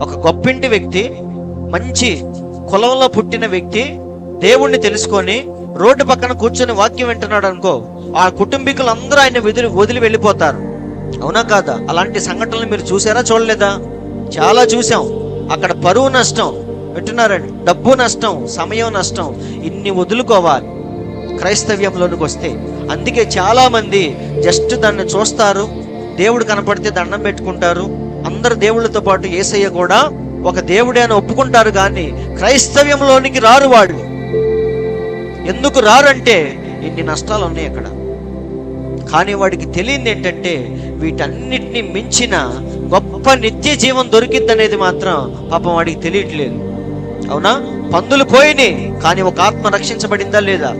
ఒక గొప్పింటి వ్యక్తి, మంచి కులంలో పుట్టిన వ్యక్తి దేవుణ్ణి తెలుసుకొని రోడ్డు పక్కన కూర్చొని వాక్యం వింటున్నాడు అనుకో, ఆ కుటుంబీకులు అందరూ ఆయన వదిలి వెళ్ళిపోతారు. అవునా కాదా? అలాంటి సంఘటనలు మీరు చూసారా, చూడలేదా? చాలా చూసాం. అక్కడ పరువు నష్టం, వింటున్నారండి, డబ్బు నష్టం, సమయం నష్టం, ఇన్ని వదులుకోవాలి క్రైస్తవ్యంలోనికి వస్తే. అందుకే చాలా మంది జస్ట్ దాన్ని చూస్తారు, దేవుడు కనపడితే దండం పెట్టుకుంటారు. అందరు దేవుళ్ళతో పాటు యేసయ్య కూడా ఒక దేవుడే అని ఒప్పుకుంటారు, కానీ క్రైస్తవ్యంలోనికి రారు. వాళ్ళు ఎందుకు రారంటే ఇన్ని నష్టాలు ఉన్నాయి అక్కడ. కానీ వాడికి తెలియదు ఏంటంటే వీటన్నిటిని మించిన గొప్ప నిత్య జీవం దొరికింది అనేది మాత్రం పాపం వాడికి తెలియట్లేదు. అవునా? పందులు పోయినాయి, కానీ ఒక ఆత్మ రక్షించబడిందా లేదా?